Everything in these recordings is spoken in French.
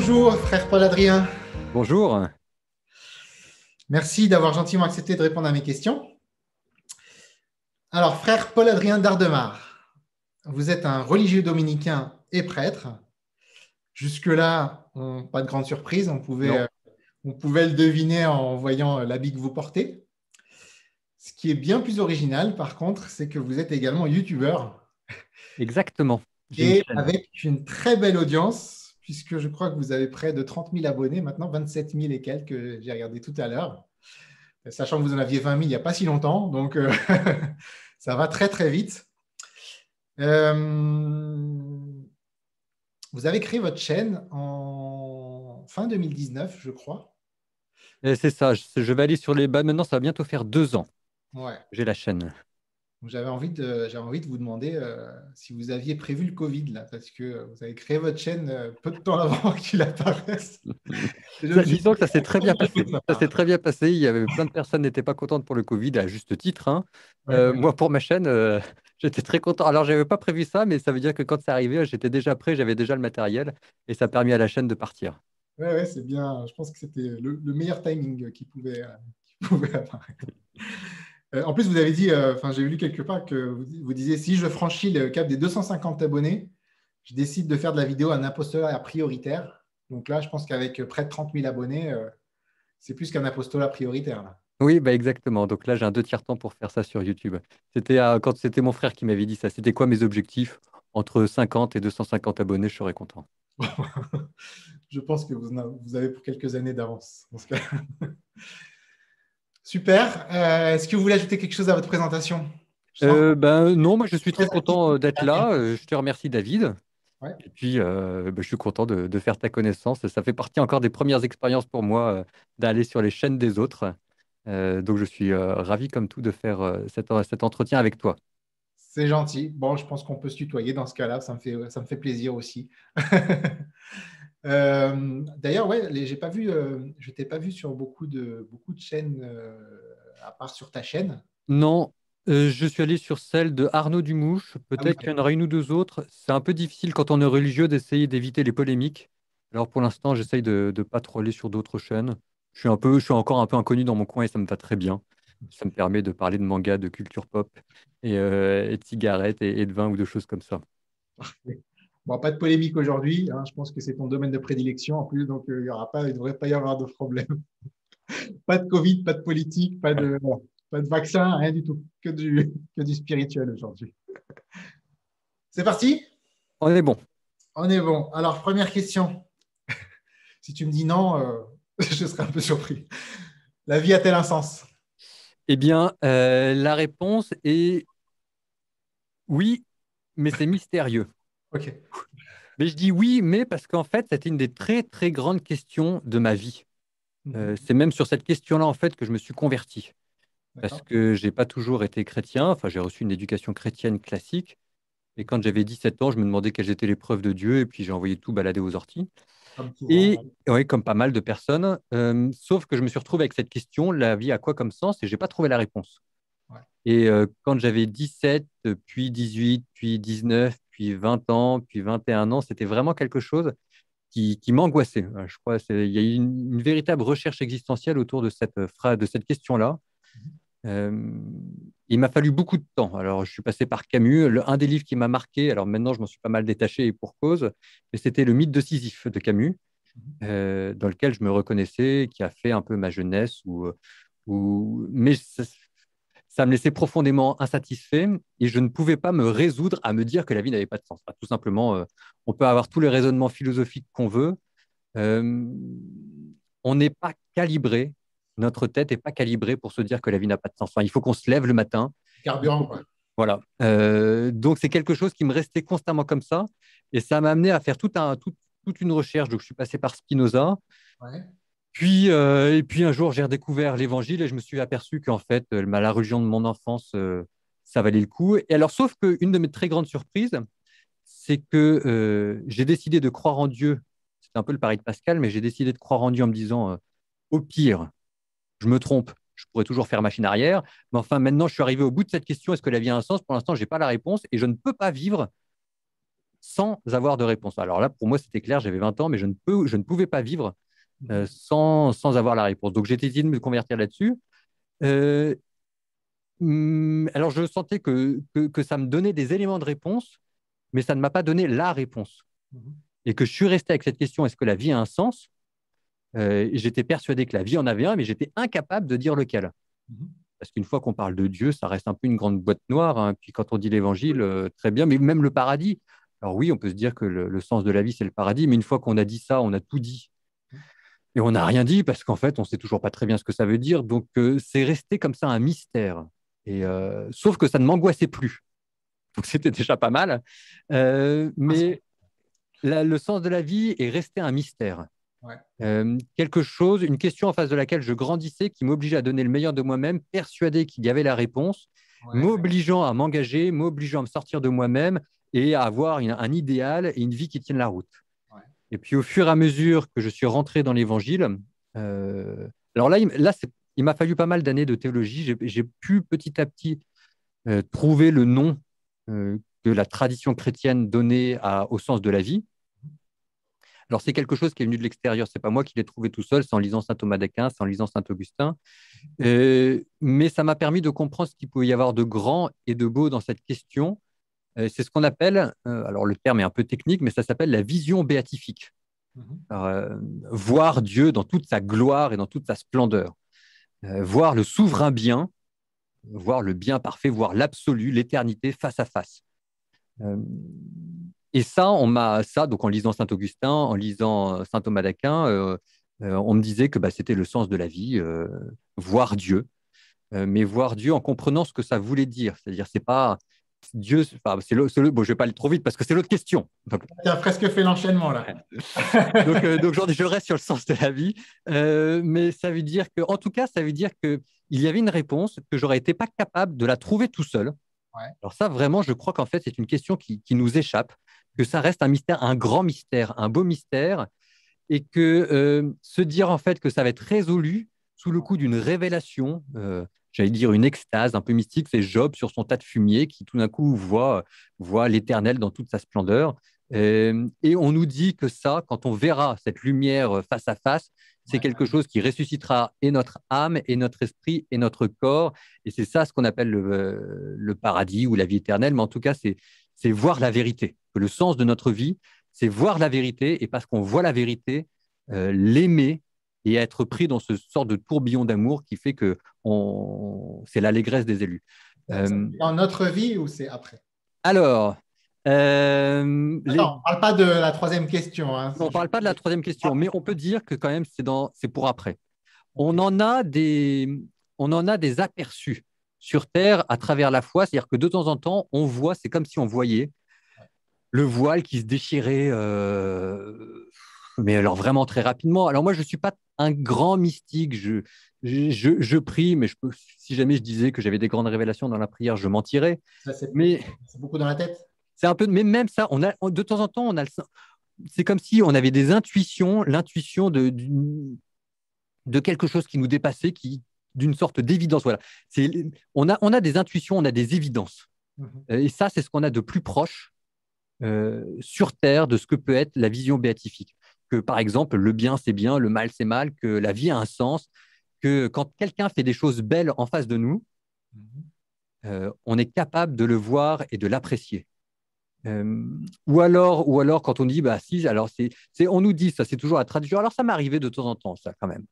Bonjour, frère Paul-Adrien. Bonjour. Merci d'avoir gentiment accepté de répondre à mes questions. Alors, frère Paul-Adrien d'Ardemar, vous êtes un religieux dominicain et prêtre. Jusque-là, pas de grande surprise, Non, on pouvait le deviner en voyant l'habit que vous portez. Ce qui est bien plus original, par contre, c'est que vous êtes également youtubeur exactement. J'ai une et chaîne. avec une très belle audience, puisque je crois que vous avez près de 30 000 abonnés, maintenant 27 000 et quelques, j'ai regardé tout à l'heure. Sachant que vous en aviez 20 000 il n'y a pas si longtemps, donc ça va très très vite. Euh, Vous avez créé votre chaîne en fin 2019, je crois. Et c'est ça, je vais aller sur les bas. Maintenant, ça va bientôt faire 2 ans Ouais. que j'ai la chaîne. Donc, j'avais envie de vous demander si vous aviez prévu le Covid, là, parce que vous avez créé votre chaîne peu de temps avant qu'il apparaisse. Et je me suis Disons que posé ça s'est très bien la question passé. de ça. Ça s'est très bien passé. Il y avait plein de personnes qui n'étaient pas contentes pour le Covid, à juste titre, hein. Ouais, Moi, pour ma chaîne, j'étais très content. Alors, j'avais pas prévu ça, mais ça veut dire que quand c'est arrivé, j'étais déjà prêt, j'avais déjà le matériel, et ça a permis à la chaîne de partir. ouais, c'est bien. Je pense que c'était le meilleur timing qui pouvait apparaître. En plus, vous avez dit, enfin, j'ai lu quelque part que vous disiez, si je franchis le cap des 250 abonnés, je décide de faire de la vidéo un apostolat prioritaire. Donc là, je pense qu'avec près de 30 000 abonnés, c'est plus qu'un apostolat prioritaire, là. Oui, bah exactement. Donc là, j'ai un 2 tiers temps pour faire ça sur YouTube. Quand c'était mon frère qui m'avait dit ça. C'était quoi mes objectifs? Entre 50 et 250 abonnés, je serais content. Je pense que vous avez pour quelques années d'avance dans ce cas. Super. Est-ce que vous voulez ajouter quelque chose à votre présentation? Je sens que Ben non, moi je suis vous très êtes très actif. content d'être là. Je te remercie, David. Ouais. Et puis, je suis content de faire ta connaissance. Ça fait partie encore des premières expériences pour moi d'aller sur les chaînes des autres. Donc, je suis ravi comme tout de faire cet entretien avec toi. C'est gentil. Bon, je pense qu'on peut se tutoyer dans ce cas-là. Ça me fait plaisir aussi. D'ailleurs, ouais, j'ai pas vu, je t'ai pas vu sur beaucoup de chaînes, à part sur ta chaîne. Non, je suis allé sur celle de Arnaud Dumouche. Ah oui, Peut-être qu'il y en aura une ou deux autres. C'est un peu difficile quand on est religieux d'essayer d'éviter les polémiques. Alors, pour l'instant, j'essaye de ne pas trop aller sur d'autres chaînes. Je suis encore un peu inconnu dans mon coin et ça me va très bien. Ça me permet de parler de manga, de culture pop et de cigarettes et de vin ou de choses comme ça. bon, pas de polémique aujourd'hui, hein. Je pense que c'est ton domaine de prédilection en plus, donc il ne devrait pas y avoir de problème. Pas de Covid, pas de politique, pas de vaccin, rien du tout. Que du spirituel aujourd'hui. C'est parti? On est bon. On est bon. Alors, première question. Si tu me dis non, je serai un peu surpris. La vie a-t-elle un sens? Eh bien, la réponse est oui, mais c'est mystérieux. Ok. Mais je dis oui, mais parce qu'en fait, c'était une des très, très grandes questions de ma vie. Mhm. C'est même sur cette question-là, en fait, que je me suis converti. Parce D'accord. que j'ai pas toujours été chrétien. Enfin, j'ai reçu une éducation chrétienne classique. Et quand j'avais 17 ans, je me demandais quelles étaient les preuves de Dieu. Et puis, j'ai envoyé tout balader aux orties. Comme souvent. Et oui, comme pas mal de personnes. Sauf que je me suis retrouvé avec cette question, la vie a quoi comme sens? Et j'ai pas trouvé la réponse. Ouais. Et quand j'avais 17, puis 18, puis 19, puis 20 ans, puis 21 ans, c'était vraiment quelque chose qui m'angoissait. Je crois il y a eu une véritable recherche existentielle autour de cette phrase, de cette question-là. Mhm. Euh, il m'a fallu beaucoup de temps. Alors, je suis passé par Camus. Un des livres qui m'a marqué, alors maintenant, je m'en suis pas mal détaché et pour cause, mais c'était Le mythe de Sisyphe de Camus, Mhm. dans lequel je me reconnaissais, qui a fait un peu ma jeunesse. Mais ça me laissait profondément insatisfait et je ne pouvais pas me résoudre à me dire que la vie n'avait pas de sens. Enfin, tout simplement, on peut avoir tous les raisonnements philosophiques qu'on veut. Euh, on n'est pas calibré, notre tête n'est pas calibrée pour se dire que la vie n'a pas de sens. Enfin, il faut qu'on se lève le matin. Il Carburant, faut quoi. voilà. Donc, c'est quelque chose qui me restait constamment comme ça. Et ça m'a amené à faire toute une recherche. Donc, je suis passé par Spinoza. Ouais. Et puis un jour, j'ai redécouvert l'Évangile et je me suis aperçu qu'en fait, la religion de mon enfance, ça valait le coup. Et alors, sauf qu'une de mes très grandes surprises, c'est que j'ai décidé de croire en Dieu. C'est un peu le pari de Pascal, mais j'ai décidé de croire en Dieu en me disant, au pire, je me trompe, je pourrais toujours faire machine arrière. Mais enfin, maintenant, je suis arrivé au bout de cette question, est-ce que la vie a un sens? Pour l'instant, je n'ai pas la réponse et je ne peux pas vivre sans avoir de réponse. Alors là, pour moi, c'était clair, j'avais 20 ans, mais je ne pouvais pas vivre sans avoir la réponse. Donc, j'ai essayé de me convertir là-dessus. Euh, alors, je sentais que ça me donnait des éléments de réponse, mais ça ne m'a pas donné la réponse. Et que je suis resté avec cette question, est-ce que la vie a un sens? J'étais persuadé que la vie en avait un, mais j'étais incapable de dire lequel. Parce qu'une fois qu'on parle de Dieu, ça reste un peu une grande boîte noire, hein. Puis quand on dit l'évangile, très bien, mais même le paradis. Alors oui, on peut se dire que le sens de la vie, c'est le paradis, mais une fois qu'on a dit ça, on a tout dit. Et on n'a rien dit parce qu'en fait, on ne sait toujours pas très bien ce que ça veut dire. Donc, c'est resté comme ça un mystère. Sauf que ça ne m'angoissait plus. Donc, c'était déjà pas mal. Mais le sens de la vie est resté un mystère. Ouais. Quelque chose, une question en face de laquelle je grandissais, qui m'obligeait à donner le meilleur de moi-même, persuadé qu'il y avait la réponse, m'obligeant à m'engager, m'obligeant à me sortir de moi-même et à avoir un idéal et une vie qui tienne la route. Ouais. Et puis au fur et à mesure que je suis rentré dans l'Évangile, alors là, il m'a fallu pas mal d'années de théologie. J'ai pu petit à petit trouver le nom que la tradition chrétienne donnait au sens de la vie. Alors, c'est quelque chose qui est venu de l'extérieur. Ce n'est pas moi qui l'ai trouvé tout seul, c'est en lisant saint Thomas d'Aquin, c'est en lisant saint Augustin. Mais ça m'a permis de comprendre ce qu'il pouvait y avoir de grand et de beau dans cette question. C'est ce qu'on appelle, alors le terme est un peu technique, mais ça s'appelle la vision béatifique. Alors, voir Dieu dans toute sa gloire et dans toute sa splendeur. Voir le souverain bien, voir le bien parfait, voir l'absolu, l'éternité face à face. Et ça, donc en lisant Saint-Augustin, en lisant Saint Thomas d'Aquin, on me disait que c'était le sens de la vie, voir Dieu, mais voir Dieu en comprenant ce que ça voulait dire. C'est-à-dire, c'est pas Dieu, bon, je vais pas aller trop vite parce que c'est l'autre question. Tu as presque fait l'enchaînement là. donc je reste sur le sens de la vie, mais ça veut dire que, en tout cas, ça veut dire que il y avait une réponse que j'aurais été pas capable de la trouver tout seul. Ouais. Alors ça, vraiment, je crois qu'en fait, c'est une question qui nous échappe, que ça reste un mystère, un grand mystère, un beau mystère, et que se dire en fait que ça va être résolu sous le coup d'une révélation, j'allais dire une extase un peu mystique, c'est Job sur son tas de fumier qui tout d'un coup voit l'Éternel dans toute sa splendeur. Et on nous dit que ça, quand on verra cette lumière face à face, c'est quelque chose qui ressuscitera et notre âme, et notre esprit, et notre corps. Et c'est ça ce qu'on appelle le paradis ou la vie éternelle. Mais en tout cas, c'est voir la vérité. Que le sens de notre vie, c'est voir la vérité. Et parce qu'on voit la vérité, l'aimer et être pris dans ce sort de tourbillon d'amour qui fait que c'est l'allégresse des élus. Dans notre vie ou c'est après? Alors, on ne parle pas de la troisième question. Hein. On ne parle pas de la troisième question, mais on peut dire que quand même, c'est pour après. On en a des aperçus sur Terre à travers la foi, c'est-à-dire que de temps en temps, on voit, c'est comme si on voyait le voile qui se déchirait, mais alors vraiment très rapidement. Alors moi, je ne suis pas un grand mystique, je prie, mais si jamais je disais que j'avais des grandes révélations dans la prière, je mentirais. C'est beaucoup dans la tête. C'est un peu, mais même ça, de temps en temps, c'est comme si on avait des intuitions, l'intuition de quelque chose qui nous dépassait, d'une sorte d'évidence. Voilà. On a des intuitions, on a des évidences. Et ça, c'est ce qu'on a de plus proche sur Terre de ce que peut être la vision béatifique. Que par exemple, le bien, c'est bien, le mal, c'est mal, que la vie a un sens, que quand quelqu'un fait des choses belles en face de nous, on est capable de le voir et de l'apprécier. Ou alors quand on dit si, alors on nous dit ça, c'est toujours la tradition. Alors ça m'est arrivé de temps en temps, ça quand même.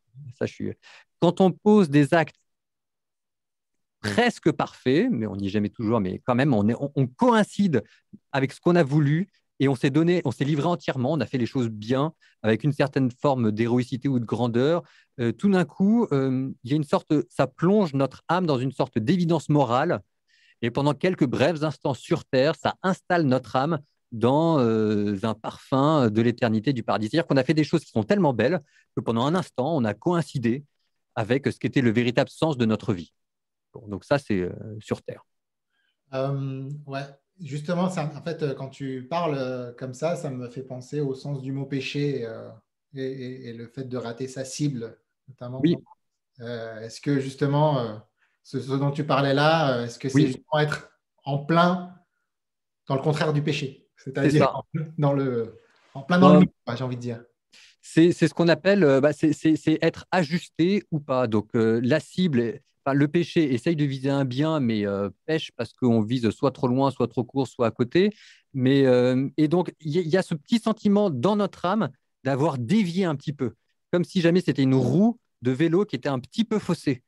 Quand on pose des actes presque parfaits, mais on n'y est jamais toujours, mais quand même on coïncide avec ce qu'on a voulu et on s'est livré entièrement, on a fait les choses bien avec une certaine forme d'héroïcité ou de grandeur. Tout d'un coup, il y a une sorte, ça plonge notre âme dans une sorte d'évidence morale. Et pendant quelques brefs instants sur Terre, ça installe notre âme dans un parfum de l'éternité du paradis. C'est-à-dire qu'on a fait des choses qui sont tellement belles que pendant un instant, on a coïncidé avec ce qu'était le véritable sens de notre vie. Bon, donc ça, c'est sur Terre. Ouais, justement, en fait, quand tu parles comme ça me fait penser au sens du mot péché et le fait de rater sa cible, notamment. Oui. Est-ce que justement... ce dont tu parlais là, est-ce que c'est justement être en plein dans le contraire du péché? C'est C'est-à-dire ça. en plein dans le Dans- mille, j'ai envie de dire. C'est ce qu'on appelle, c'est être ajusté ou pas. Donc, la cible, enfin, le péché essaye de viser un bien, mais pêche parce qu'on vise soit trop loin, soit trop court, soit à côté. Et donc, il y a ce petit sentiment dans notre âme d'avoir dévié un petit peu, comme si jamais c'était une roue de vélo qui était un petit peu faussée.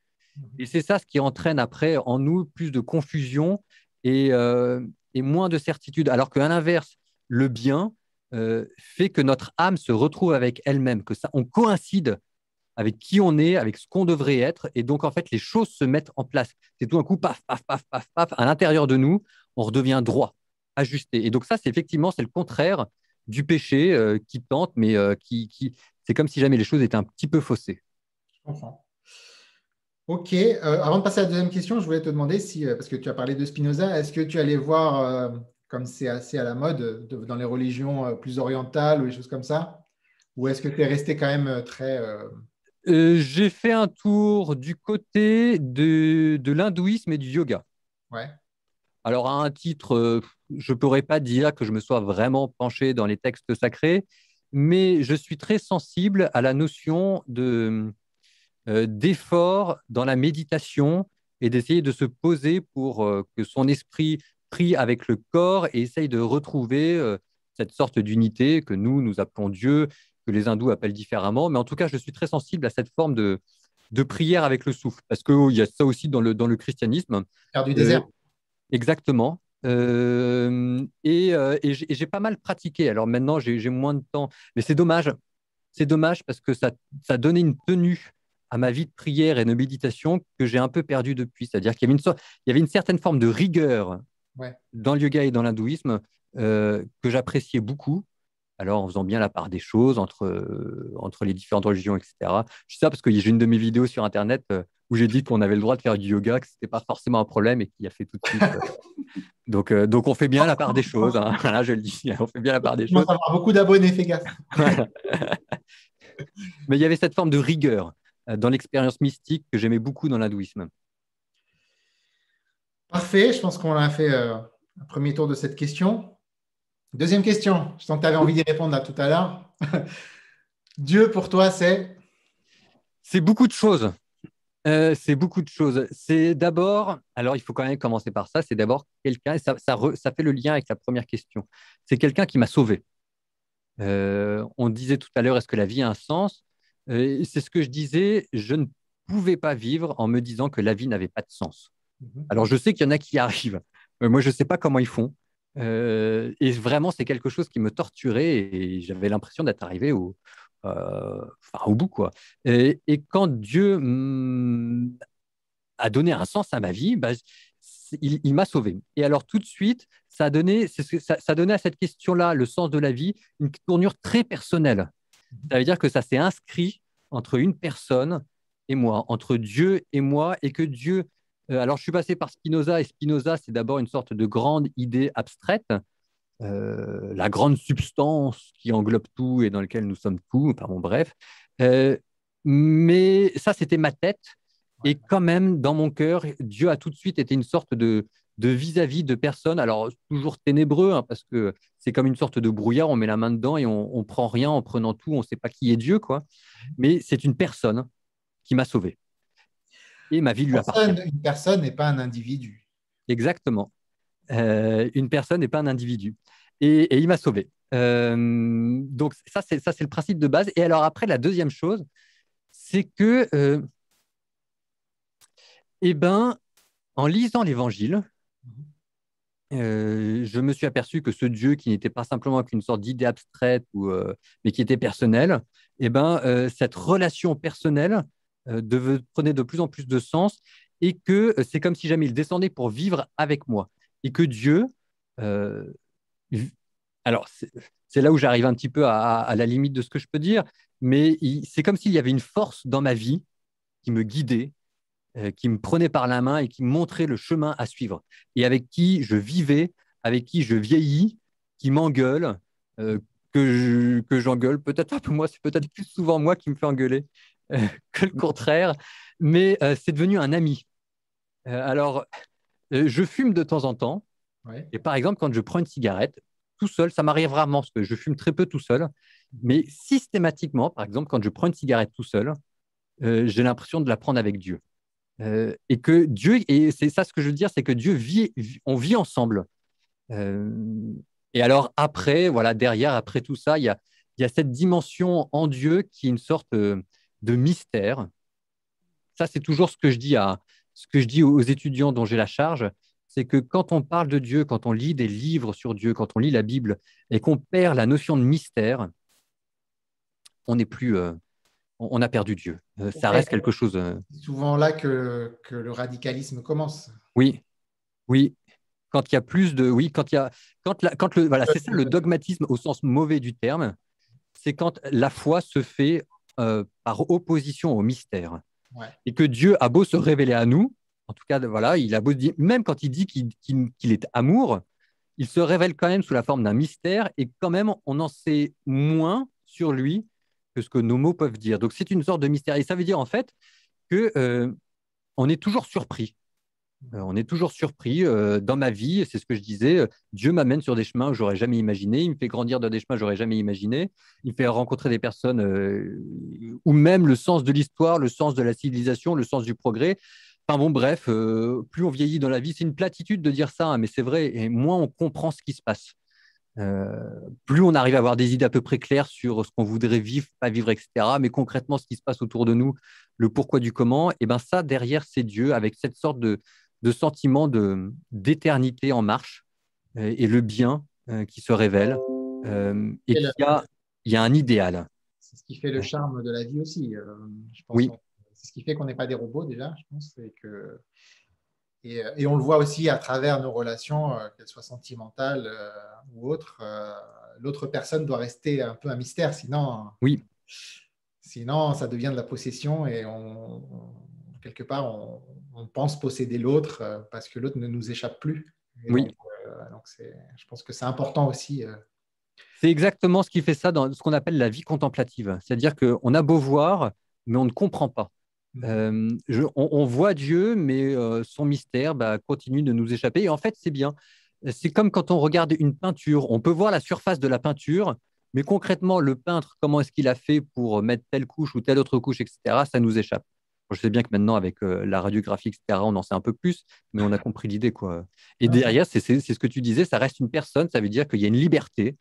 Et c'est ça ce qui entraîne après en nous plus de confusion et, euh, et moins de certitude. Alors qu'à l'inverse, le bien fait que notre âme se retrouve avec elle-même, que ça, on coïncide avec qui on est, avec ce qu'on devrait être. Et donc, en fait, les choses se mettent en place. C'est tout un coup, paf, paf, paf, paf, paf, à l'intérieur de nous, on redevient droit, ajusté. Et donc, ça, c'est effectivement, c'est le contraire du péché qui tente, mais c'est comme si jamais les choses étaient un petit peu faussées. Je comprends. Ok, avant de passer à la deuxième question, je voulais te demander si, parce que tu as parlé de Spinoza, est-ce que tu allais voir, comme c'est assez à la mode, dans les religions plus orientales ou des choses comme ça, ou est-ce que tu es resté quand même très... J'ai fait un tour du côté de l'hindouisme et du yoga. ouais, Alors, à un titre, je ne pourrais pas dire que je me sois vraiment penché dans les textes sacrés, mais je suis très sensible à la notion d'effort dans la méditation et d'essayer de se poser pour que son esprit prie avec le corps et essaye de retrouver cette sorte d'unité que nous appelons Dieu, que les hindous appellent différemment. Mais en tout cas, je suis très sensible à cette forme de prière avec le souffle, parce qu'il y a ça aussi dans le christianisme. faire du Euh, désert. Exactement. Et j'ai pas mal pratiqué. Alors maintenant, j'ai moins de temps. Mais c'est dommage. C'est dommage parce que ça donnait une tenue à ma vie de prière et de méditation que j'ai un peu perdue depuis. C'est-à-dire qu'il y avait il y avait une certaine forme de rigueur Ouais. dans le yoga et dans l'hindouisme que j'appréciais beaucoup. Alors, en faisant bien la part des choses entre les différentes religions, etc. Je dis ça parce que j'ai une de mes vidéos sur Internet où j'ai dit qu'on avait le droit de faire du yoga, que ce n'était pas forcément un problème et qui a fait tout de suite. Donc, on fait bien la part des choses. Hein. Là, je le dis, on fait bien la part Tu des choses. commences à avoir beaucoup d'abonnés, fais gaffe. Mais il y avait cette forme de rigueur dans l'expérience mystique que j'aimais beaucoup dans l'hindouisme. Parfait, je pense qu'on a fait un premier tour de cette question. Deuxième question, je sens que tu avais envie d'y répondre là tout à l'heure. Dieu pour toi, c'est... C'est beaucoup de choses. C'est beaucoup de choses. C'est d'abord, alors il faut quand même commencer par ça, c'est d'abord quelqu'un, et ça fait le lien avec la première question. C'est quelqu'un qui m'a sauvé. On disait tout à l'heure, est-ce que la vie a un sens? C'est ce que je disais, je ne pouvais pas vivre en me disant que la vie n'avait pas de sens. Alors je sais qu'il y en a qui y arrivent. Moi, je ne sais pas comment ils font. Et vraiment, c'est quelque chose qui me torturait et j'avais l'impression d'être arrivé au bout, quoi. Et quand Dieu a donné un sens à ma vie, bah, il m'a sauvé. Et alors tout de suite, ça donnait à cette question-là, le sens de la vie, une tournure très personnelle. Ça veut dire que ça s'est inscrit entre une personne et moi, entre Dieu et moi, et que Dieu. Alors je suis passé par Spinoza, et Spinoza, c'est d'abord une sorte de grande idée abstraite, la grande substance qui englobe tout et dans laquelle nous sommes tout, enfin bon, bref. Euh, mais ça, c'était ma tête. Ouais. Et quand même, dans mon cœur, Dieu a tout de suite été une sorte de vis-à-vis de personne. Alors, toujours ténébreux, hein, parce que c'est comme une sorte de brouillard, on met la main dedans et on prend rien en prenant tout, on ne sait pas qui est Dieu, quoi. Mais c'est une personne qui m'a sauvé. Et ma vie lui appartient. Une personne n'est pas un individu. Exactement. Une personne n'est pas un individu. Et il m'a sauvé. Donc ça, c'est le principe de base. Et alors après, la deuxième chose, c'est que, eh ben, en lisant l'Évangile, je me suis aperçu que ce Dieu qui n'était pas simplement qu'une sorte d'idée abstraite, mais qui était personnel, eh ben, cette relation personnelle prenait de plus en plus de sens et que c'est comme si jamais il descendait pour vivre avec moi. Et que Dieu, euh, alors c'est là où j'arrive un petit peu à la limite de ce que je peux dire, mais c'est comme s'il y avait une force dans ma vie qui me guidait, qui me prenait par la main et qui me montrait le chemin à suivre, et avec qui je vivais, avec qui je vieillis, qui m'engueule, euh, que j'engueule. Peut-être un peu moi, c'est peut-être plus souvent moi qui me fais engueuler que le contraire, mais c'est devenu un ami. Alors, je fume de temps en temps, Ouais. et par exemple, quand je prends une cigarette, tout seul, ça m'arrive rarement parce que je fume très peu tout seul, mais systématiquement, par exemple, quand je prends une cigarette tout seul, j'ai l'impression de la prendre avec Dieu. Et que Dieu, et c'est ça ce que je veux dire, c'est que Dieu on vit ensemble. Euh, et alors après, voilà, derrière, après tout ça, il y a cette dimension en Dieu qui est une sorte de mystère. Ça, c'est toujours ce que je dis aux étudiants dont j'ai la charge, c'est que quand on parle de Dieu, quand on lit des livres sur Dieu, quand on lit la Bible et qu'on perd la notion de mystère, on n'est plus, on a perdu Dieu. Ça Ouais, reste quelque chose. c'est souvent là que le radicalisme commence. Oui, oui. Quand il y a plus de, oui, quand il y a, quand le, voilà, c'est ça le dogmatisme au sens mauvais du terme, c'est quand la foi se fait par opposition au mystère. Ouais. Et que Dieu a beau se révéler à nous, en tout cas, voilà, il a beau dire, même quand il dit qu'il est amour, il se révèle quand même sous la forme d'un mystère et quand même, on en sait moins sur lui que ce que nos mots peuvent dire. Donc, c'est une sorte de mystère. Et ça veut dire en fait que on est toujours surpris. On est toujours surpris dans ma vie, c'est ce que je disais, Dieu m'amène sur des chemins que j'aurais jamais imaginé, il me fait grandir dans des chemins que j'aurais jamais imaginé, il me fait rencontrer des personnes ou même le sens de l'histoire, le sens de la civilisation, le sens du progrès. Enfin bon, bref, plus on vieillit dans la vie, c'est une platitude de dire ça, hein, mais c'est vrai, et moins on comprend ce qui se passe. Euh, Plus on arrive à avoir des idées à peu près claires sur ce qu'on voudrait vivre, pas vivre, etc. Mais concrètement, ce qui se passe autour de nous, le pourquoi du comment, et ben ça, derrière, c'est Dieu, avec cette sorte de sentiment d'éternité en marche et le bien qui se révèle et il y a un idéal. C'est ce qui fait le charme de la vie aussi. Je pense Oui, que c'est ce qui fait qu'on n'est pas des robots déjà, je pense. Et on le voit aussi à travers nos relations, qu'elles soient sentimentales ou autres. L'autre personne doit rester un peu un mystère, oui, sinon ça devient de la possession et quelque part on pense posséder l'autre parce que l'autre ne nous échappe plus. Et oui. donc je pense que c'est important aussi. C'est exactement ce qui fait ça dans ce qu'on appelle la vie contemplative. C'est-à-dire qu'on a beau voir, mais on ne comprend pas. On voit Dieu, mais son mystère continue de nous échapper. Et en fait, c'est bien. C'est comme quand on regarde une peinture. On peut voir la surface de la peinture, mais concrètement, le peintre, comment est-ce qu'il a fait pour mettre telle couche ou telle autre couche, etc., ça nous échappe. Bon, je sais bien que maintenant, avec la radiographie, etc., on en sait un peu plus, mais on a compris l'idée, quoi. Et derrière, c'est ce que tu disais, ça reste une personne, ça veut dire qu'il y a une liberté.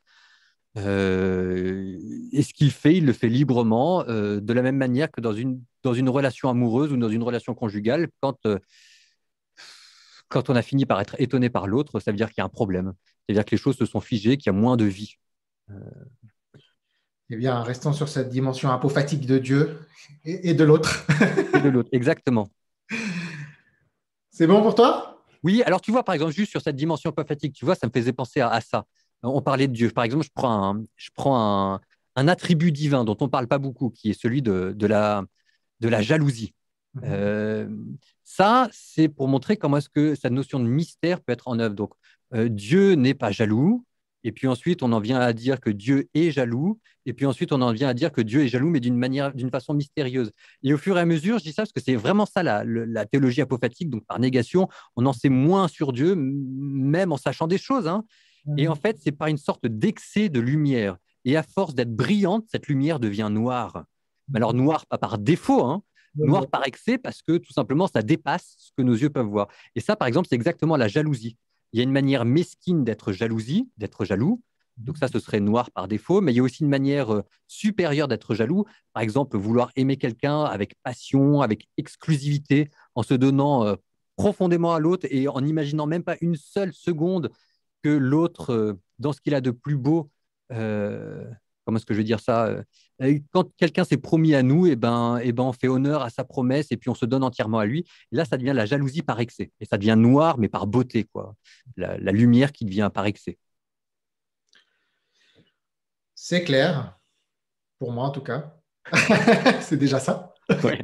Et ce qu'il fait, il le fait librement, de la même manière que dans une relation amoureuse ou dans une relation conjugale, quand on a fini par être étonné par l'autre, ça veut dire qu'il y a un problème. Ça veut dire que les choses se sont figées, qu'il y a moins de vie. Eh bien, restons sur cette dimension apophatique de Dieu et de l'autre. Et de l'autre, exactement. C'est bon pour toi? Oui, alors tu vois, par exemple, juste sur cette dimension apophatique, tu vois, ça me faisait penser à ça. On parlait de Dieu. Par exemple, je prends un attribut divin dont on ne parle pas beaucoup, qui est celui de la jalousie. Euh, Ça, c'est pour montrer comment est-ce que cette notion de mystère peut être en œuvre. Donc, Dieu n'est pas jaloux, et puis ensuite, on en vient à dire que Dieu est jaloux, et puis ensuite, on en vient à dire que Dieu est jaloux, mais d'une façon mystérieuse. Et au fur et à mesure, je dis ça parce que c'est vraiment ça la théologie apophatique, donc par négation, on en sait moins sur Dieu, même en sachant des choses, hein. Et en fait, c'est par une sorte d'excès de lumière. Et à force d'être brillante, cette lumière devient noire. Mais alors, noire, pas par défaut, hein, noir par excès parce que tout simplement ça dépasse ce que nos yeux peuvent voir. Et ça, par exemple, c'est exactement la jalousie. Il y a une manière mesquine d'être d'être jaloux. Donc ça, ce serait noir par défaut, mais il y a aussi une manière supérieure d'être jaloux. Par exemple, vouloir aimer quelqu'un avec passion, avec exclusivité, en se donnant profondément à l'autre et en n'imaginant même pas une seule seconde que l'autre, dans ce qu'il a de plus beau, euh, comment est-ce que je vais dire ça quand quelqu'un s'est promis à nous, on fait honneur à sa promesse et puis on se donne entièrement à lui. Et là, ça devient la jalousie par excès. Et ça devient noir, mais par beauté, quoi. La lumière qui devient par excès. C'est clair, pour moi en tout cas. C'est déjà ça. Ouais.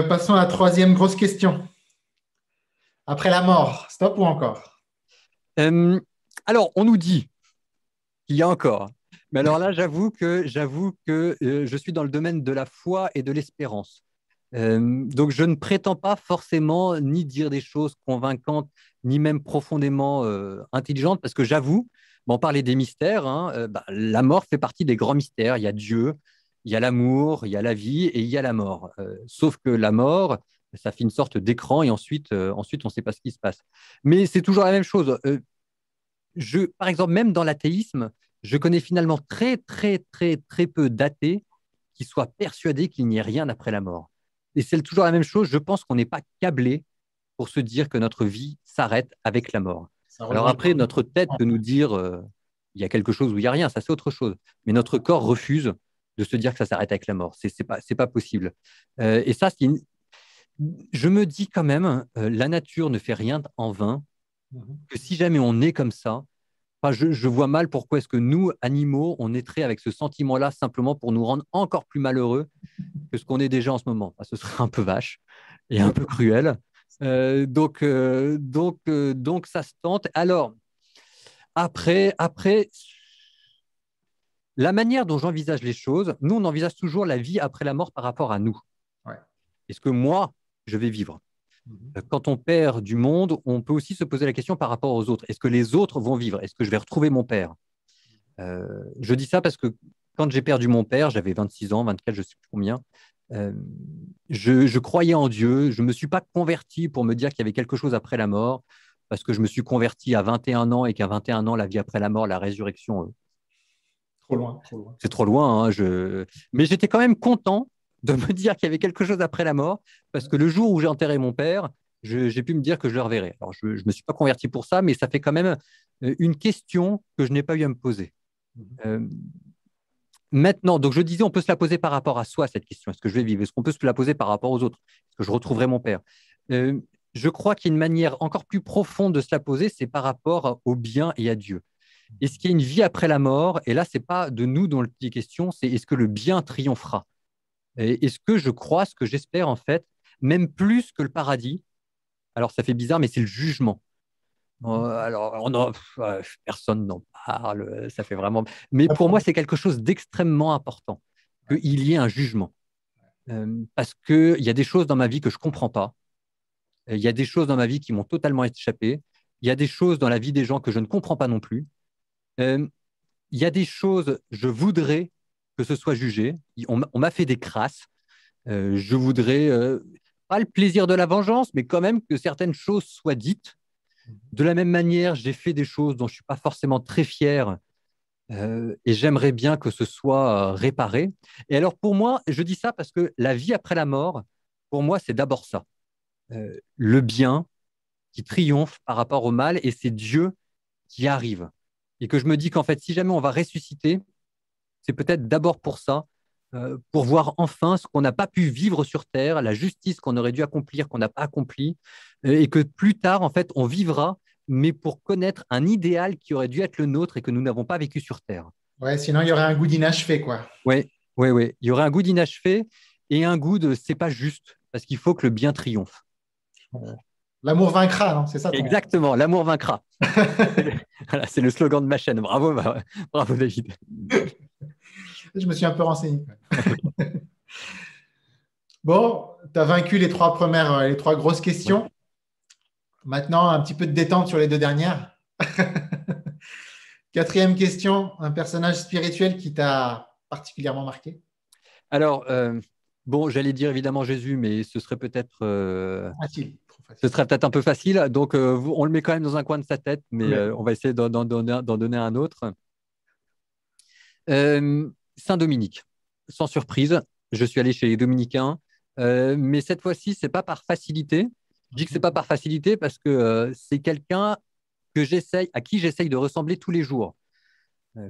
Passons à la troisième grosse question. Après la mort, stop ou encore? Euh, alors, on nous dit qu'il y a encore. Mais alors là, j'avoue que je suis dans le domaine de la foi et de l'espérance. Donc, je ne prétends pas forcément ni dire des choses convaincantes, ni même profondément intelligentes, parce que j'avoue, on parlait des mystères, hein, la mort fait partie des grands mystères. Il y a Dieu, il y a l'amour, il y a la vie et il y a la mort. Sauf que la mort, ça fait une sorte d'écran et ensuite on ne sait pas ce qui se passe. Mais c'est toujours la même chose. Par exemple, même dans l'athéisme, je connais finalement très, très, très, très peu d'athées qui soient persuadés qu'il n'y ait rien après la mort. Et c'est toujours la même chose. Je pense qu'on n'est pas câblé pour se dire que notre vie s'arrête avec la mort. Alors après, notre tête peut nous dire il y a quelque chose ou il n'y a rien, ça c'est autre chose. Mais notre corps refuse de se dire que ça s'arrête avec la mort. C'est pas possible. Et ça, je me dis quand même, la nature ne fait rien en vain. Que si jamais on est comme ça, je vois mal pourquoi est-ce que nous, animaux, on naîtrait avec ce sentiment-là simplement pour nous rendre encore plus malheureux que ce qu'on est déjà en ce moment. Ce serait un peu vache et un peu cruel. Donc, ça se tente. Alors, après, la manière dont j'envisage les choses, nous, on envisage toujours la vie après la mort par rapport à nous. Ouais. Est-ce que moi, je vais vivre? Quand on perd du monde, on peut aussi se poser la question par rapport aux autres. Est-ce que les autres vont vivre? Est-ce que je vais retrouver mon père? Je dis ça parce que quand j'ai perdu mon père, j'avais 26 ans, 24, je ne sais plus combien, je croyais en Dieu. Je ne me suis pas converti pour me dire qu'il y avait quelque chose après la mort, parce que je me suis converti à 21 ans et qu'à 21 ans, la vie après la mort, la résurrection, trop loin, trop loin. C'est trop loin. Mais j'étais quand même content de me dire qu'il y avait quelque chose après la mort, parce que le jour où j'ai enterré mon père, j'ai pu me dire que je le reverrai. Alors, je ne me suis pas converti pour ça, mais ça fait quand même une question que je n'ai pas eu à me poser. Maintenant, donc je disais, on peut se la poser par rapport à soi, cette question. Est-ce que je vais vivre? Est-ce qu'on peut se la poser par rapport aux autres? Est-ce que je retrouverai mon père? Je crois qu'il y a une manière encore plus profonde de se la poser, c'est par rapport au bien et à Dieu. Est-ce qu'il y a une vie après la mort? Et là, ce n'est pas de nous dont il est question, c'est est-ce que le bien triomphera? Est-ce que je crois, ce que j'espère en fait, même plus que le paradis? Alors, ça fait bizarre, mais c'est le jugement. Alors, personne n'en parle, ça fait vraiment. Mais pour moi, c'est quelque chose d'extrêmement important qu'il y ait un jugement. Parce qu'il y a des choses dans ma vie que je ne comprends pas. Il y a des choses dans ma vie qui m'ont totalement échappé. Il y a des choses dans la vie des gens que je ne comprends pas non plus. Il y a des choses, je voudrais que ce soit jugé. On m'a fait des crasses. Je voudrais, pas le plaisir de la vengeance, mais quand même que certaines choses soient dites. De la même manière, j'ai fait des choses dont je ne suis pas forcément très fier et j'aimerais bien que ce soit réparé. Et alors, pour moi, je dis ça parce que la vie après la mort, pour moi, c'est d'abord ça. Le bien qui triomphe par rapport au mal et c'est Dieu qui arrive. Et que je me dis qu'en fait, si jamais on va ressusciter, c'est peut-être d'abord pour ça, pour voir enfin ce qu'on n'a pas pu vivre sur Terre, la justice qu'on aurait dû accomplir, qu'on n'a pas accompli, et que plus tard, en fait, on vivra, mais pour connaître un idéal qui aurait dû être le nôtre et que nous n'avons pas vécu sur Terre. Ouais, sinon il y aurait un goût d'inachevé, quoi. Oui, oui, oui. Il y aurait un goût d'inachevé et un goût de c'est pas juste, parce qu'il faut que le bien triomphe. L'amour vaincra, non? C'est ça ton... Exactement, l'amour vaincra. Voilà, c'est le slogan de ma chaîne. Bravo, bravo David. Je me suis un peu renseigné. Bon, tu as vaincu les trois grosses questions. Ouais. Maintenant, un petit peu de détente sur les deux dernières. Quatrième question, un personnage spirituel qui t'a particulièrement marqué? Alors, bon, j'allais dire évidemment Jésus, mais ce serait peut-être facile. Ce serait peut-être un peu facile. Donc, on le met quand même dans un coin de sa tête, mais on va essayer d'en donner un autre. Saint-Dominique, sans surprise, je suis allé chez les Dominicains, mais cette fois-ci, ce n'est pas par facilité. Je dis que ce n'est pas par facilité parce que c'est quelqu'un à qui j'essaye de ressembler tous les jours.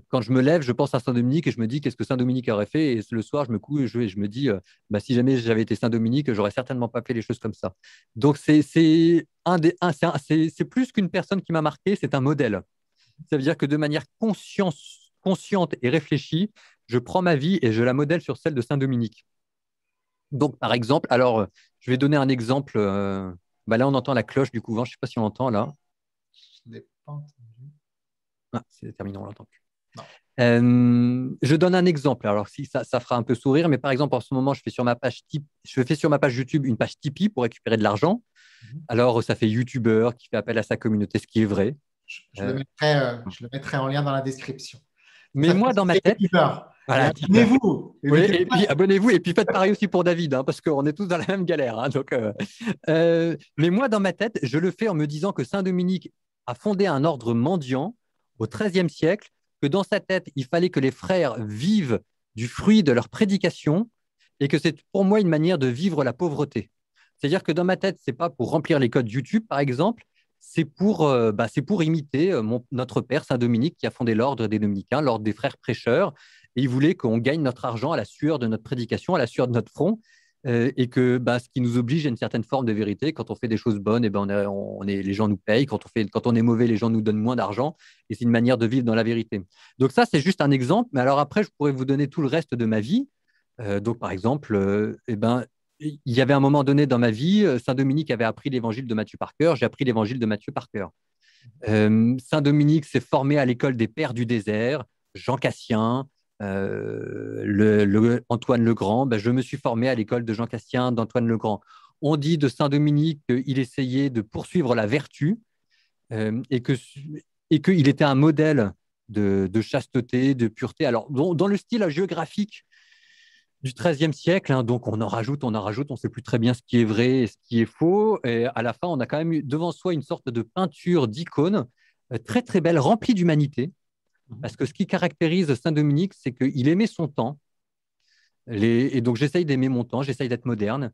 Quand je me lève, je pense à Saint-Dominique et je me dis qu'est-ce que Saint-Dominique aurait fait. Et le soir, je me couche et je me dis si jamais j'avais été Saint-Dominique, j'aurais certainement pas fait les choses comme ça. Donc, c'est plus qu'une personne qui m'a marqué, c'est un modèle. Ça veut dire que de manière consciente et réfléchie, je prends ma vie et je la modèle sur celle de Saint-Dominique. Donc, par exemple, alors, je vais donner un exemple. Là, on entend la cloche du couvent. Je ne sais pas si on l'entend là. Je n'ai pas entendu. Ah, c'est terminé, on ne l'entend plus. Je donne un exemple. Alors, si ça fera un peu sourire, mais par exemple, en ce moment, je fais sur ma page YouTube une page Tipeee pour récupérer de l'argent. Alors, ça fait YouTuber qui fait appel à sa communauté, ce qui est vrai. Euh, Je le mettrai en lien dans la description. mais Ça moi, dans ma tête, et voilà, tipeur. abonnez-vous. Oui, et puis abonnez-vous et puis faites pareil aussi pour David, hein, parce qu'on est tous dans la même galère. Hein, donc, mais moi, dans ma tête, je le fais en me disant que Saint-Dominique a fondé un ordre mendiant au XIIIe siècle, que dans sa tête, il fallait que les frères vivent du fruit de leur prédication et que c'est pour moi une manière de vivre la pauvreté. C'est-à-dire que dans ma tête, c'est pas pour remplir les codes YouTube, par exemple, c'est pour imiter notre père Saint-Dominique qui a fondé l'ordre des Dominicains, l'ordre des frères prêcheurs. Et il voulait qu'on gagne notre argent à la sueur de notre prédication, à la sueur de notre front, et que ce qui nous oblige à une certaine forme de vérité. Quand on fait des choses bonnes, les gens nous payent. Quand on est mauvais, les gens nous donnent moins d'argent. Et c'est une manière de vivre dans la vérité. Donc ça, c'est juste un exemple. Mais alors après, je pourrais vous donner tout le reste de ma vie. Donc par exemple, il y avait un moment donné dans ma vie, Saint-Dominique avait appris l'évangile de Matthieu par cœur. J'ai appris l'évangile de Matthieu par cœur. Saint-Dominique s'est formé à l'école des pères du désert, Jean Cassien, Antoine Legrand. Je me suis formé à l'école de Jean Cassien, d'Antoine Legrand. On dit de Saint-Dominique qu'il essayait de poursuivre la vertu et qu'il était un modèle de chasteté, de pureté. Alors, dans le style géographique du XIIIe siècle, hein, donc on en rajoute, on ne sait plus très bien ce qui est vrai et ce qui est faux. Et à la fin, on a quand même eu devant soi une sorte de peinture d'icône très très belle, remplie d'humanité. Parce que ce qui caractérise Saint-Dominique, c'est qu'il aimait son temps. Et donc j'essaye d'aimer mon temps, j'essaye d'être moderne.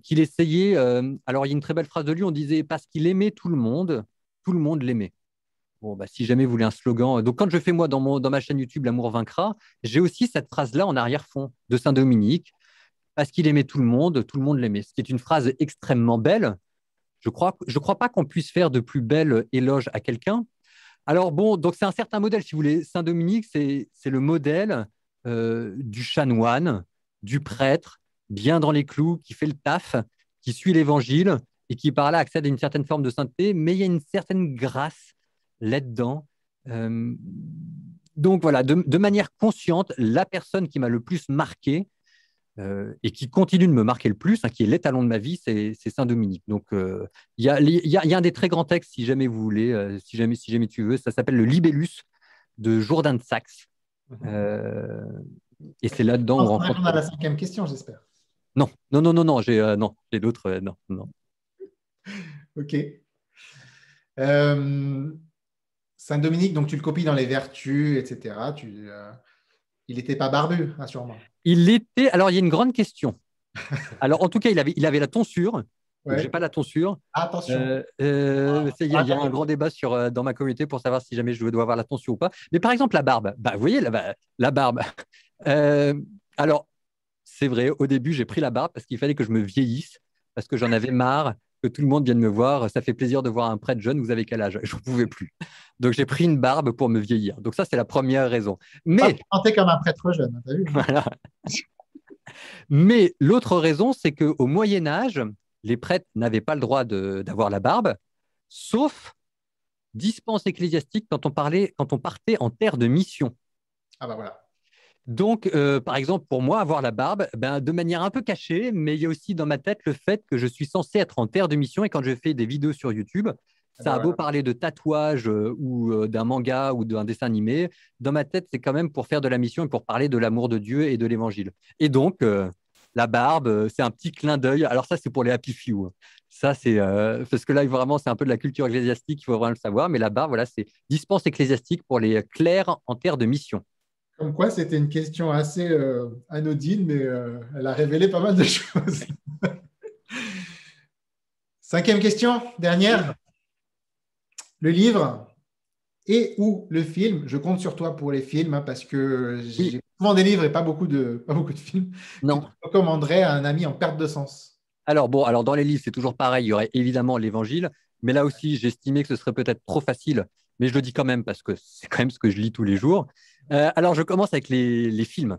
Qu'il essayait. Alors il y a une très belle phrase de lui, on disait parce qu'il aimait tout le monde l'aimait. Bon, si jamais vous voulez un slogan. Donc, quand je fais, moi, dans ma chaîne YouTube L'amour vaincra, j'ai aussi cette phrase-là en arrière-fond de Saint-Dominique, parce qu'il aimait tout le monde l'aimait. Ce qui est une phrase extrêmement belle. Je crois pas qu'on puisse faire de plus bel éloge à quelqu'un. Alors, bon, donc c'est un certain modèle, si vous voulez. Saint-Dominique, c'est le modèle du chanoine, du prêtre, bien dans les clous, qui fait le taf, qui suit l'évangile et qui, par là, accède à une certaine forme de sainteté, mais il y a une certaine grâce là-dedans. Euh, donc voilà, de manière consciente, la personne qui m'a le plus marqué et qui continue de me marquer le plus, hein, qui est l'étalon de ma vie, c'est Saint-Dominique. Donc il y a un des très grands textes, si jamais vous voulez, si jamais tu veux, ça s'appelle le Libellus de Jourdain de Saxe. Et c'est là-dedans On on va rencontre. répondre à la cinquième question, j'espère. Non, j'ai d'autres. Non. OK. Saint-Dominique, donc tu le copies dans les vertus, etc. Il n'était pas barbu, sûrement. Alors il y a une grande question. Alors en tout cas, il avait la tonsure. Donc, j'ai pas la tonsure. Attention. Il y a un grand débat dans ma communauté pour savoir si jamais je dois avoir la tonsure ou pas. Mais par exemple, la barbe. Vous voyez, la barbe. Alors, c'est vrai, au début, j'ai pris la barbe parce qu'il fallait que je me vieillisse, parce que j'en avais marre que tout le monde vienne me voir. Ça fait plaisir de voir un prêtre jeune, vous avez quel âge? Je n'en pouvais plus. Donc, j'ai pris une barbe pour me vieillir. Donc, ça, c'est la première raison. Mais. Pas comme un prêtre jeune, t'as vu? Voilà. Mais l'autre raison, c'est qu'au Moyen-Âge, les prêtres n'avaient pas le droit d'avoir la barbe, sauf dispense ecclésiastique quand on partait en terre de mission. Ah voilà. Donc, par exemple, pour moi, avoir la barbe, de manière un peu cachée, mais il y a aussi dans ma tête le fait que je suis censé être en terre de mission et quand je fais des vidéos sur YouTube, ça a beau parler de tatouage ou d'un manga ou d'un dessin animé, dans ma tête, c'est quand même pour faire de la mission et pour parler de l'amour de Dieu et de l'évangile. Et donc, la barbe, c'est un petit clin d'œil. Alors ça, c'est pour les happy few. Ça, c'est parce que là, vraiment, c'est un peu de la culture ecclésiastique, il faut vraiment le savoir. Mais la barbe, voilà, c'est dispense ecclésiastique pour les clercs en terre de mission. Comme quoi, c'était une question assez anodine, mais elle a révélé pas mal de choses. Cinquième question, dernière. Le livre et ou le film. Je compte sur toi pour les films parce que j'ai souvent des livres et pas beaucoup de films. Non. Tu recommanderais à un ami en perte de sens? Alors dans les livres, c'est toujours pareil. Il y aurait évidemment l'évangile, mais là aussi, j'estimais que ce serait peut-être trop facile, mais je le dis quand même parce que c'est quand même ce que je lis tous les jours. Alors, je commence avec les films.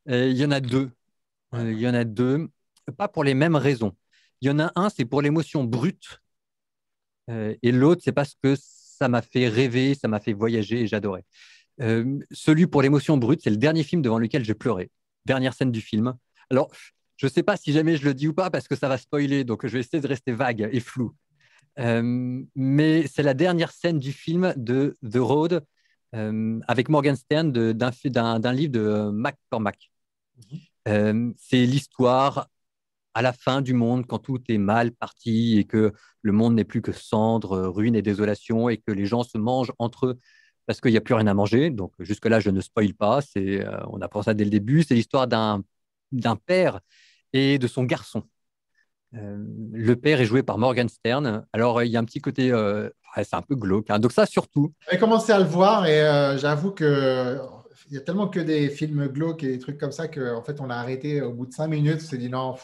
Il y en a deux. Il y en a deux, pas pour les mêmes raisons. Il y en a un, c'est pour l'émotion brute, et l'autre, c'est parce que ça m'a fait rêver, ça m'a fait voyager et j'adorais. Celui pour l'émotion brute, c'est le dernier film devant lequel j'ai pleuré. Dernière scène du film. Alors, je ne sais pas si jamais je le dis ou pas parce que ça va spoiler, donc je vais essayer de rester vague et flou. Mais c'est la dernière scène du film de The Road avec Morgan Stern d'un livre de McCormack. C'est l'histoire à la fin du monde, quand tout est mal parti et que le monde n'est plus que cendres, ruines et désolation et que les gens se mangent entre eux parce qu'il n'y a plus rien à manger. Donc jusque-là, je ne spoil pas. On apprend ça dès le début. C'est l'histoire d'un père et de son garçon. Le père est joué par Morgan Stern. Alors, il y a un petit côté, c'est un peu glauque, hein. Donc ça, surtout. J'ai commencé à le voir et j'avoue que il y a tellement que des films glauques et des trucs comme ça qu'en fait, on a arrêté au bout de 5 minutes. On s'est dit non,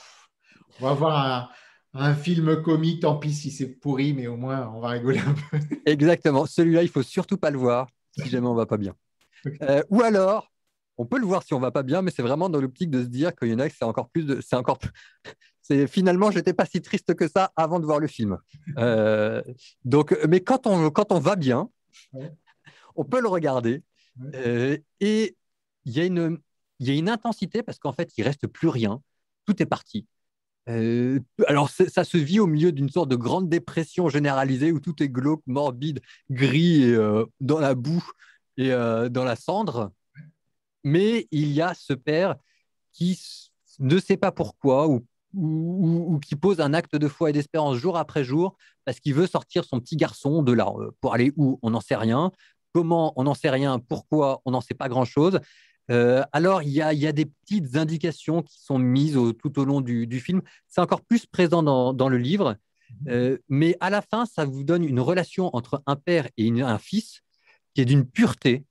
on va voir un film comique, tant pis si c'est pourri, mais au moins, on va rigoler un peu. Exactement. Celui-là, il faut surtout pas le voir si jamais on va pas bien. Ou alors, on peut le voir si on va pas bien, mais c'est vraiment dans l'optique de se dire qu'il y en a que finalement, j'étais pas si triste que ça avant de voir le film. Mais quand on va bien, Ouais. on peut le regarder. Ouais. Et il y a une intensité parce qu'en fait, il reste plus rien. Tout est parti. Alors, ça se vit au milieu d'une sorte de grande dépression généralisée où tout est glauque, morbide, gris, et, dans la boue et dans la cendre. Mais il y a ce père qui ne sait pas pourquoi ou qui pose un acte de foi et d'espérance jour après jour parce qu'il veut sortir son petit garçon de là. Pour aller où? On n'en sait rien. Comment? On n'en sait rien. Pourquoi? On n'en sait pas grand-chose. Alors, il y a des petites indications qui sont mises tout au long du film. C'est encore plus présent dans le livre. Mais à la fin, ça vous donne une relation entre un père et un fils qui est d'une pureté.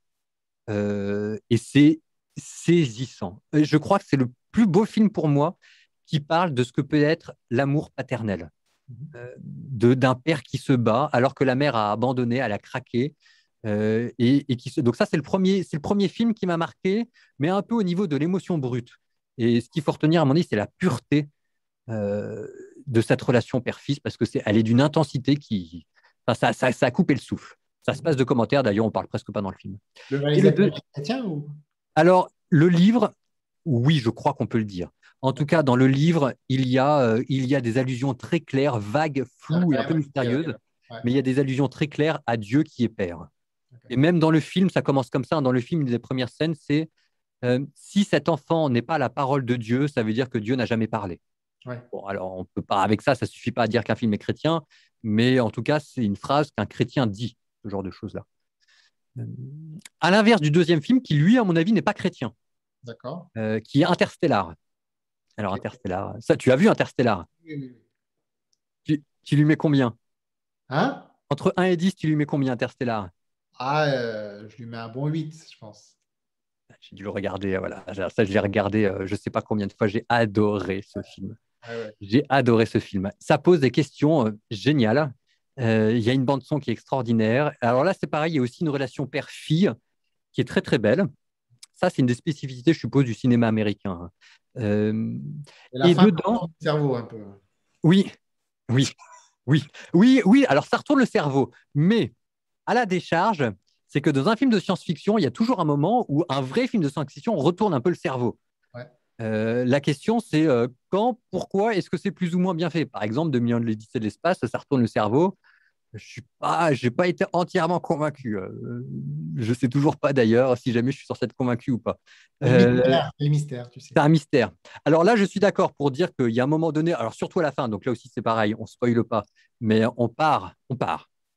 Et c'est saisissant. Et je crois que c'est le plus beau film pour moi qui parle de ce que peut être l'amour paternel. D'un père qui se bat alors que la mère a abandonné, elle a craqué. Donc ça, c'est le premier film qui m'a marqué, mais un peu au niveau de l'émotion brute. Et ce qu'il faut retenir, à mon avis, c'est la pureté de cette relation père-fils, parce que elle est d'une intensité qui... Enfin, ça a coupé le souffle. Ça se passe de commentaires, d'ailleurs, on parle presque pas dans le film. Le Et les réalisateur deux... est chrétien ou? Alors, le livre, oui, je crois qu'on peut le dire. En tout cas, dans le livre, il y a des allusions très claires, vagues, Ah, floues et quand un peu même. Ok, mystérieuses, ok. Ouais. mais il y a des allusions très claires à Dieu qui est père. Ok. Et même dans le film, ça commence comme ça. Dans le film, une des premières scènes, c'est si cet enfant n'est pas la parole de Dieu, ça veut dire que Dieu n'a jamais parlé. Ouais. Bon, alors, on peut pas, avec ça, ça suffit pas à dire qu'un film est chrétien, mais en tout cas, c'est une phrase qu'un chrétien dit, ce genre de choses-là. À l'inverse du deuxième film, qui lui, à mon avis, n'est pas chrétien, D'accord. qui est Interstellar. Alors, Ok. Interstellar, ça, tu as vu Interstellar? Oui, oui, oui. Tu lui mets combien? Hein? Entre 1 et 10, tu lui mets combien Interstellar? Ah, je lui mets un bon 8, je pense. J'ai dû le regarder, voilà. Ça, je l'ai regardé, je ne sais pas combien de fois. J'ai adoré ce film. Ouais, ouais. J'ai adoré ce film. Ça pose des questions géniales. Il y a une bande-son qui est extraordinaire. Alors là, c'est pareil, il y a aussi une relation père-fille qui est très, très belle. Ça, c'est une des spécificités, je suppose, du cinéma américain, hein. Et la Et fin, dedans, le cerveau un peu. oui, oui, oui, oui, oui. Alors, ça retourne le cerveau. Mais à la décharge, c'est que dans un film de science-fiction, il y a toujours un moment où un vrai film de science-fiction retourne un peu le cerveau. Ouais. La question, c'est quand, pourquoi, est-ce que c'est plus ou moins bien fait? Par exemple, 2001 de l'Odyssée de l'espace, ça retourne le cerveau. J'ai pas été entièrement convaincu. Je sais toujours pas d'ailleurs si jamais je suis censé être convaincu ou pas. Le mystère, tu sais. C'est un mystère. Alors là, je suis d'accord pour dire qu'il y a un moment donné, alors surtout à la fin, donc là aussi c'est pareil, on spoile pas, mais on part.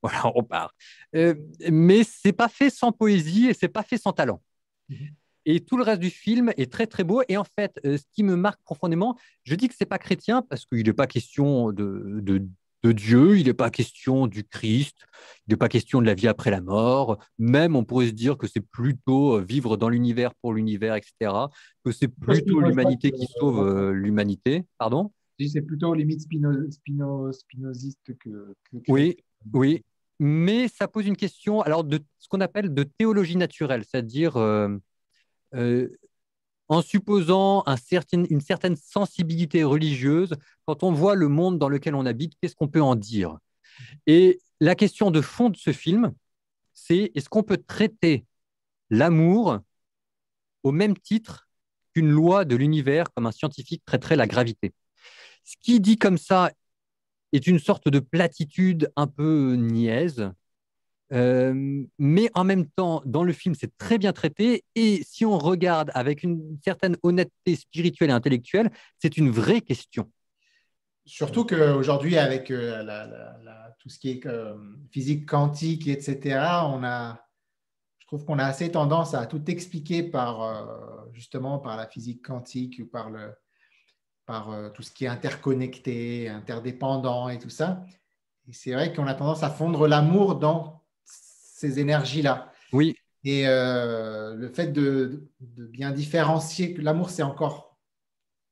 Voilà, on part. Mais c'est pas fait sans poésie et c'est pas fait sans talent. Mhm. Et tout le reste du film est très très beau. Et en fait, ce qui me marque profondément, je dis que c'est pas chrétien parce qu'il n'est pas question de Dieu, il n'est pas question du Christ, il n'est pas question de la vie après la mort. Même, on pourrait se dire que c'est plutôt vivre dans l'univers pour l'univers, etc. Que c'est plutôt Spinoza l'humanité qui sauve l'humanité. Pardon? c'est plutôt limite spinoziste que chrétien. Oui, oui. Mais ça pose une question alors de ce qu'on appelle de théologie naturelle, c'est-à-dire euh, en supposant une certaine sensibilité religieuse, quand on voit le monde dans lequel on habite, qu'est-ce qu'on peut en dire? Et la question de fond de ce film, c'est est-ce qu'on peut traiter l'amour au même titre qu'une loi de l'univers, comme un scientifique traiterait la gravité. Ce qui dit comme ça est une sorte de platitude un peu niaise, mais en même temps, dans le film, c'est très bien traité. Et si on regarde avec une certaine honnêteté spirituelle et intellectuelle, c'est une vraie question. Surtout qu'aujourd'hui, avec tout ce qui est physique quantique, etc., je trouve qu'on a assez tendance à tout expliquer justement par la physique quantique ou par tout ce qui est interconnecté, interdépendant et tout ça. Et c'est vrai qu'on a tendance à fondre l'amour dans ces énergies-là. Oui. Et le fait de bien différencier que l'amour, c'est encore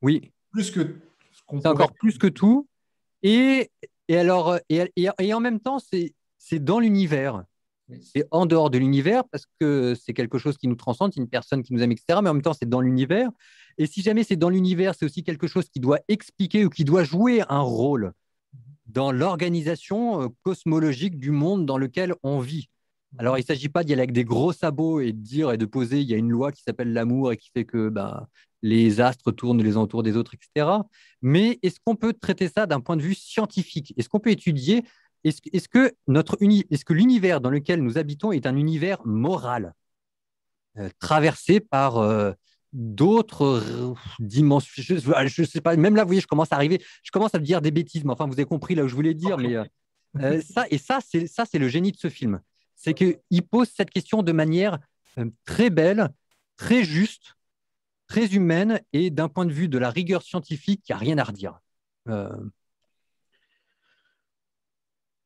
oui. plus que ce qu'on c'est pourrait... encore plus que tout. Et en même temps, c'est dans l'univers. C'est en dehors de l'univers parce que c'est quelque chose qui nous transcende, c'est une personne qui nous aime, etc. Mais en même temps, c'est dans l'univers. Et si jamais c'est dans l'univers, c'est aussi quelque chose qui doit expliquer ou qui doit jouer un rôle dans l'organisation cosmologique du monde dans lequel on vit. Alors, il ne s'agit pas d'y aller avec des gros sabots et de dire et de poser, il y a une loi qui s'appelle l'amour et qui fait que les astres tournent les uns autour des autres, etc. Mais est-ce qu'on peut traiter ça d'un point de vue scientifique? Est-ce qu'on peut étudier, est-ce que l'univers dans lequel nous habitons est un univers moral, traversé par d'autres dimensions? Je sais pas, même là, vous voyez, je commence à me dire des bêtises, mais enfin, vous avez compris là où je voulais dire. Mais ça, c'est le génie de ce film. C'est qu'il pose cette question de manière très belle, très juste, très humaine, et d'un point de vue de la rigueur scientifique, il n'y a rien à redire.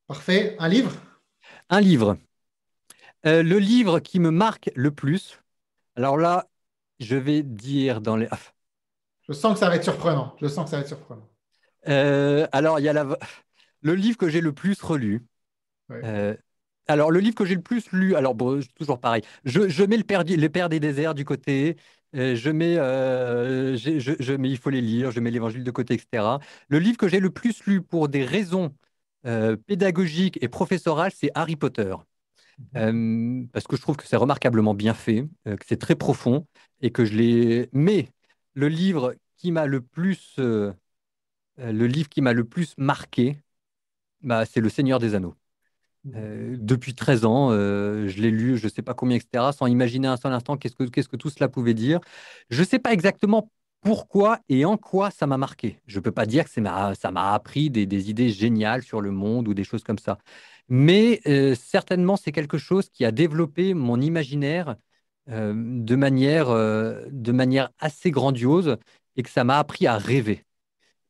Parfait. Un livre? Un livre. Le livre qui me marque le plus, alors là, je vais dire dans les... Je sens que ça va être surprenant. Je sens que ça va être surprenant. Alors, il y a le livre que j'ai le plus relu. Ouais. Alors, le livre que j'ai le plus lu, alors bon, toujours pareil, je mets les Pères des déserts du côté, je mets, il faut les lire, je mets l'Évangile de côté, etc. Le livre que j'ai le plus lu pour des raisons pédagogiques et professorales, c'est Harry Potter. Parce que je trouve que c'est remarquablement bien fait, que c'est très profond, et que je l'ai... Mais le livre qui m'a le livre qui m'a le plus marqué, c'est Le Seigneur des Anneaux. Depuis 13 ans, je l'ai lu, je ne sais pas combien, etc., sans imaginer un seul instant qu'est-ce que tout cela pouvait dire. Je ne sais pas exactement pourquoi et en quoi ça m'a marqué. Je ne peux pas dire que ça m'a appris des idées géniales sur le monde ou des choses comme ça. Mais certainement, c'est quelque chose qui a développé mon imaginaire de manière assez grandiose et que ça m'a appris à rêver.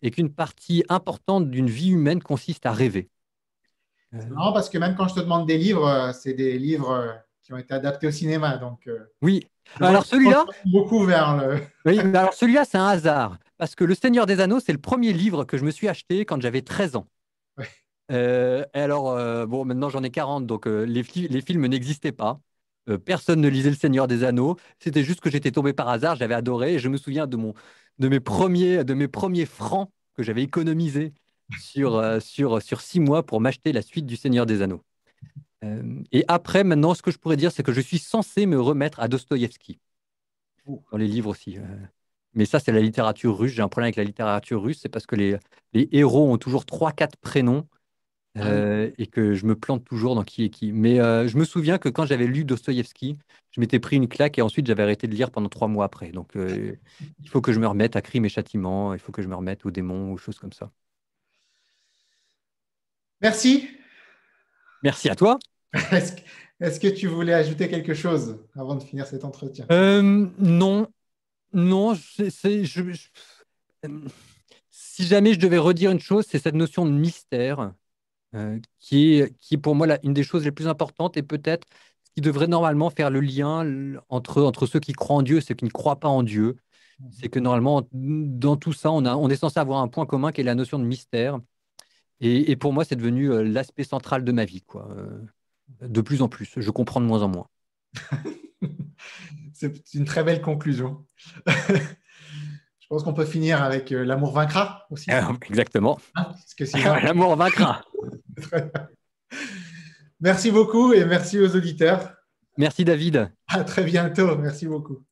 Et qu'une partie importante d'une vie humaine consiste à rêver. C'est marrant parce que même quand je te demande des livres, c'est des livres qui ont été adaptés au cinéma. Donc, oui. Alors celui-là, beaucoup vers le... Oui, mais alors celui-là, c'est un hasard. Parce que Le Seigneur des Anneaux, c'est le premier livre que je me suis acheté quand j'avais 13 ans. Ouais. Et alors, bon, maintenant j'en ai 40, donc les films n'existaient pas. Personne ne lisait Le Seigneur des Anneaux. C'était juste que j'étais tombé par hasard, j'avais adoré. Et je me souviens de mes premiers francs que j'avais économisés sur 6 mois pour m'acheter la suite du Seigneur des Anneaux. Et après, maintenant, ce que je pourrais dire, c'est que je suis censé me remettre à Dostoïevski. Dans les livres aussi. Mais ça, c'est la littérature russe. J'ai un problème avec la littérature russe, c'est parce que les héros ont toujours 3-4 prénoms et que je me plante toujours dans qui est qui. Mais je me souviens que quand j'avais lu Dostoïevski, je m'étais pris une claque et ensuite j'avais arrêté de lire pendant 3 mois après. Donc il faut que je me remette à Crimes et Châtiments, il faut que je me remette aux démons ou choses comme ça. Merci. Merci à toi. Est-ce que tu voulais ajouter quelque chose avant de finir cet entretien? Non. Non, si jamais je devais redire une chose, c'est cette notion de mystère qui est pour moi une des choses les plus importantes et peut-être ce qui devrait normalement faire le lien entre ceux qui croient en Dieu et ceux qui ne croient pas en Dieu. C'est que normalement, dans tout ça, on est censé avoir un point commun qui est la notion de mystère. Et pour moi, c'est devenu l'aspect central de ma vie, quoi. De plus en plus, je comprends de moins en moins. C'est une très belle conclusion. Je pense qu'on peut finir avec l'amour vaincra aussi. Exactement. Hein, l'amour vaincra. Merci beaucoup et merci aux auditeurs. Merci David. À très bientôt. Merci beaucoup.